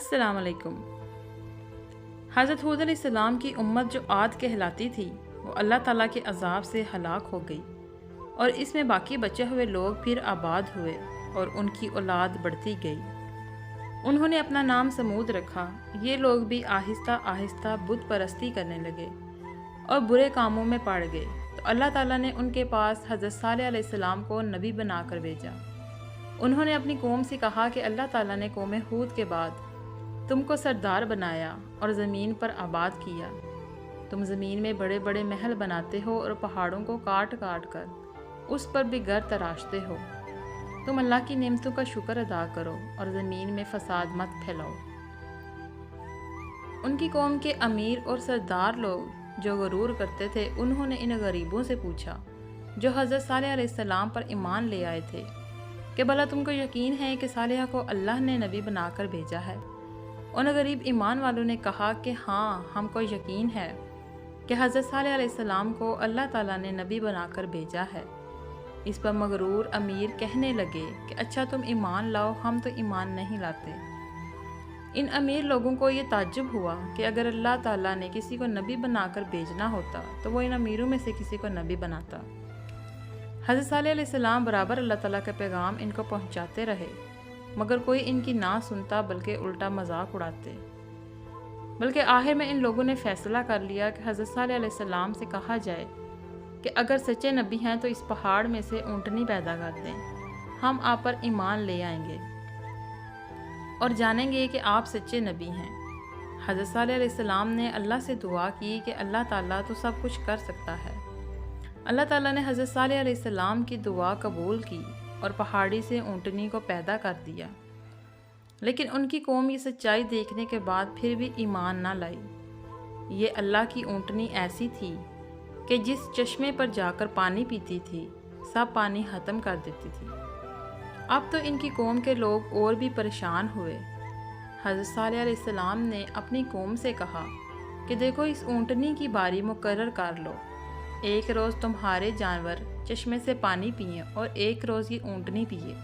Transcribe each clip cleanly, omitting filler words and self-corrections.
अस्सलाम वालेकुम। हज़रत हूद अलैहिस्सलाम की उम्मत जो आद कहलाती थी वो अल्लाह ताला के अज़ाब से हलाक हो गई और इसमें बाकी बचे हुए लोग फिर आबाद हुए और उनकी औलाद बढ़ती गई। उन्होंने अपना नाम समूद रखा। ये लोग भी आहिस्ता आहिस्ता बुत परस्ती करने लगे और बुरे कामों में पड़ गए। तो अल्लाह ताला ने उनके पास हज़रत सालेह अलैहिस्सलाम को नबी बनाकर भेजा। उन्होंने अपनी कौम से कहा कि अल्लाह ताला ने कौम हूद के बाद तुमको सरदार बनाया और ज़मीन पर आबाद किया। तुम ज़मीन में बड़े बड़े महल बनाते हो और पहाड़ों को काट काट कर उस पर भी घर तराशते हो। तुम अल्लाह की नेमतों का शुक्र अदा करो और ज़मीन में फसाद मत फैलाओ। उनकी कौम के अमीर और सरदार लोग जो गरूर करते थे, उन्होंने इन गरीबों से पूछा जो हज़रत सालेह अलैहिस्सलाम पर ईमान ले आए थे कि भला तुमको यकीन है कि सालेह को अल्लाह ने नबी बनाकर भेजा है। उन गरीब ईमान वालों ने कहा कि हाँ, हमको यकीन है कि हज़रत सालेह अलैहिस्सलाम को अल्लाह ताला ने नबी बनाकर भेजा है। इस पर मगरूर अमीर कहने लगे कि अच्छा तुम ईमान लाओ, हम तो ईमान नहीं लाते। इन अमीर लोगों को ये ताज्जुब हुआ कि अगर अल्लाह ताला ने किसी को नबी बनाकर भेजना होता तो वो इन अमीरों में से किसी को नबी बनाता। हज़रत सालेह अलैहिस्सलाम बराबर अल्लाह ताला का पैगाम इनको पहुँचाते रहे, मगर कोई इनकी ना सुनता बल्कि उल्टा मजाक उड़ाते। बल्कि आखिर में इन लोगों ने फ़ैसला कर लिया कि हज़रत सालेह अलैहिस्सलाम से कहा जाए कि अगर सच्चे नबी हैं तो इस पहाड़ में से ऊँटनी पैदा कर दें, हम आप पर ईमान ले आएंगे और जानेंगे कि आप सच्चे नबी हैं। हज़रत सालेह अलैहिस्सलाम ने अल्लाह से दुआ की कि अल्लाह ताला तो सब कुछ कर सकता है। अल्लाह ताला ने हज़रत सालेह अलैहिस्सलाम की दुआ कबूल की और पहाड़ी से ऊँटनी को पैदा कर दिया। लेकिन उनकी कौम ये सच्चाई देखने के बाद फिर भी ईमान ना लाई। ये अल्लाह की ऊँटनी ऐसी थी कि जिस चश्मे पर जाकर पानी पीती थी, सब पानी ख़त्म कर देती थी। अब तो इनकी कौम के लोग और भी परेशान हुए। हज़रत सालेह अलैहिस्सलाम ने अपनी कौम से कहा कि देखो, इस ऊँटनी की बारी मुकर्रर कर लो। एक रोज़ तुम्हारे जानवर चश्मे से पानी पिए और एक रोज़ ये ऊँटनी पिए।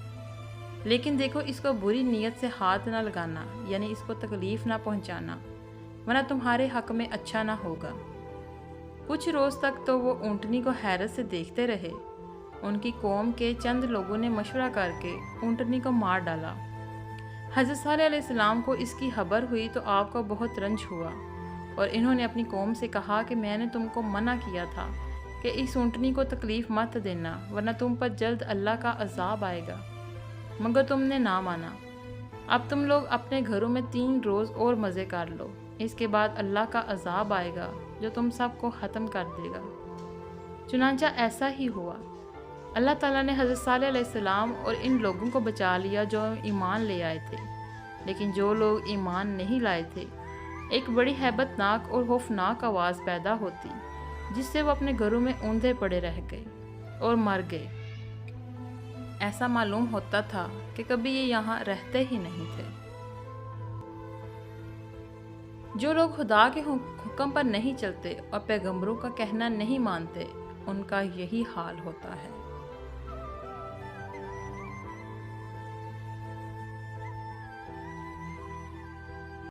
लेकिन देखो, इसको बुरी नीयत से हाथ ना लगाना, यानी इसको तकलीफ़ ना पहुँचाना, वरना तुम्हारे हक़ में अच्छा ना होगा। कुछ रोज़ तक तो वो ऊँटनी को हैरत से देखते रहे। उनकी कौम के चंद लोगों ने मशवरा करके ऊँटनी को मार डाला। हज़रत सालेह अलैहिस्सलाम को इसकी खबर हुई तो आपको बहुत रंज हुआ और इन्होंने अपनी कौम से कहा कि मैंने तुमको मना किया था कि इस ऊँटनी को तकलीफ़ मत देना, वरना तुम पर जल्द अल्लाह का अज़ाब आएगा, मगर तुमने ना माना। अब तुम लोग अपने घरों में 3 रोज़ और मज़े कर लो, इसके बाद अल्लाह का अज़ाब आएगा जो तुम सबको ख़त्म कर देगा। चुनांचा ऐसा ही हुआ। अल्लाह ताला ने हज़रत सालेह अलैहिस्सलाम और इन लोगों को बचा लिया जो ईमान ले आए थे। लेकिन जो लोग ईमान नहीं लाए थे, एक बड़ी हैबतनाक और खौफनाक आवाज़ पैदा होती जिससे वो अपने घरों में औंधे पड़े रह गए और मर गए। ऐसा मालूम होता था कि कभी ये यहाँ रहते ही नहीं थे। जो लोग खुदा के हुक्म पर नहीं चलते और पैगंबरों का कहना नहीं मानते, उनका यही हाल होता है।